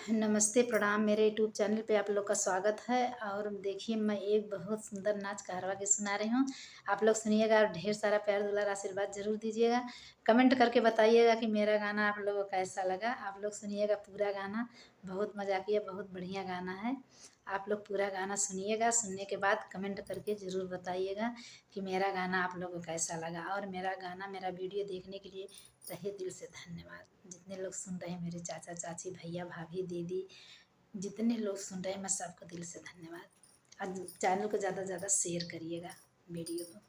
नमस्ते प्रणाम मेरे यूट्यूब चैनल पे आप लोग का स्वागत है। और देखिए मैं एक बहुत सुंदर नाच कारवा के सुना रही हूँ। आप लोग सुनिएगा और ढेर सारा प्यार दुलार आशीर्वाद जरूर दीजिएगा। कमेंट करके बताइएगा कि मेरा गाना आप लोगों को कैसा लगा। आप लोग सुनिएगा पूरा गाना, बहुत मजाकिया बहुत बढ़िया गाना है। आप लोग पूरा गाना सुनिएगा, सुनने के बाद कमेंट करके ज़रूर बताइएगा कि मेरा गाना आप लोगों को कैसा लगा। और मेरा गाना मेरा वीडियो देखने के लिए तहे दिल से धन्यवाद। जितने लोग सुन रहे हैं, मेरे चाचा चाची भैया भाभी दीदी, जितने लोग सुन रहे हैं, मैं सबको दिल से धन्यवाद। और चैनल को ज़्यादा से ज़्यादा शेयर करिएगा वीडियो को।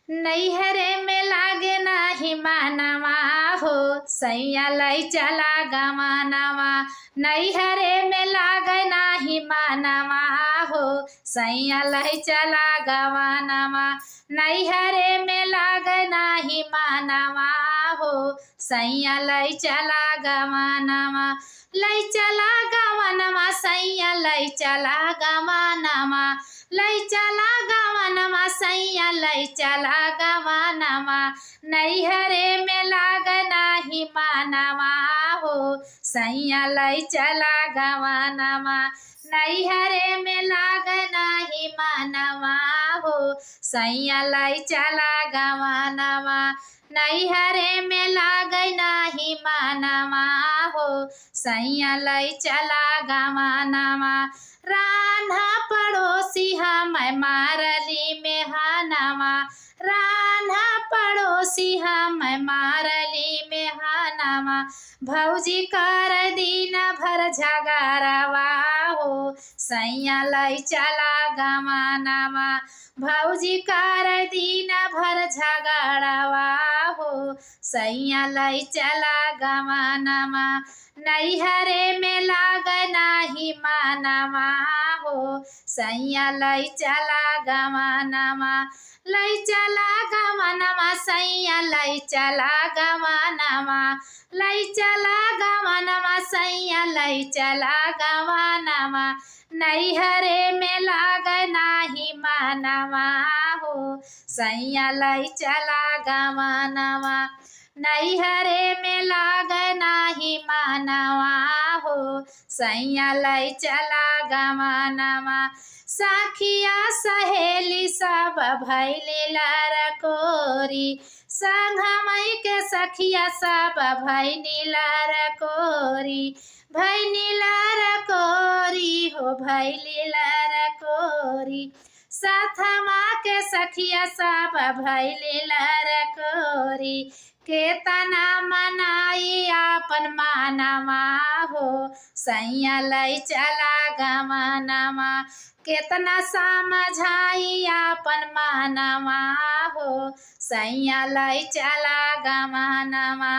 नैहरे में लागे नाही मानवा हो, सैया लै चला गवानवा। नैहरे में लागे नाही मानवा हो, सैया लै चला गवानवा। नैहरे में लागे नाही मानवा हो, सैया लै चला गवानवा। लै चला गवानवा, सैया लै चला गवानवा। लै चला गवानवा, सैया लै चला गवानवा। नैहरे में लाग नाही मानवा हो, सैया लै चला गवानवा। नैहरे में लाग नाही मानवा हो, सैया लै चला गवानवा। नैहरे में लाग नाही मानवा हो, सैया लै चला गवानवा। रान्हा पड़ोसी मैं मारली में हानवा। रान्हा पड़ोसी मैं मारली में हानवा। भौजी कर दिन भर झगड़वा हो, सैया लै चला गवानवा। भौजी कर दिन भर झगड़वा हो, सैया लै चला गवानवा। नैहरे में लाग नाही मानवा हो, सैया लै चला गवानवा। लै चला गवानवा, सैया लै चला गवानवा। लै चला गवानवा, सैया लै चला गवानवा। नैहरे में लाग नाही मानवा हो, सैया लै चला गवानवा। नैहरे में लाग नाही मानवा हो, सैया लै चला गवानवा। सखिया सहेली सब भैली लरकोरी, संघमई के सखिया सब भैनी लरकोरी। भैनी लरकोरी हो, भैली लरकोरी। साथवा के सखिया सब भैली लरकोरी। केतना मनाई आपन मानवा हो, सैया लै चला गवानवा। केतना समझाई आपन मानवा हो, सैया लै चला गवानवा।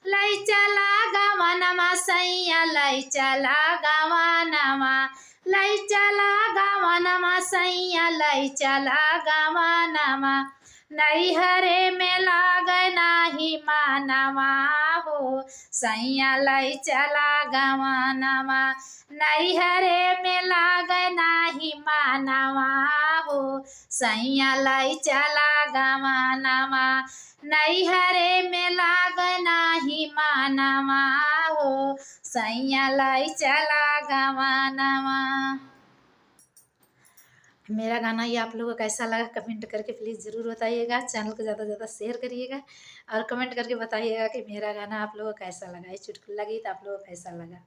लै चला गवानवा, सैया लै चला गवानवा। लै चला गवानवा, सैया लै चला गवानवा। नैहरे में लाग नाही मानवा हो, सैया लै चला गवानवा। नैहरे में लाग नाही मानवा हो, सैया लै चला गवानवा। नैहरे में लाग नाही मानवा हो, सैया लै चला गवानवा। मेरा गाना ये आप लोगों को कैसा लगा कमेंट करके प्लीज़ ज़रूर बताइएगा। चैनल को ज़्यादा से ज़्यादा शेयर करिएगा और कमेंट करके बताइएगा कि मेरा गाना आप लोगों को कैसा लगा। ये चुटकुला गीत आप लोगों को कैसा लगा।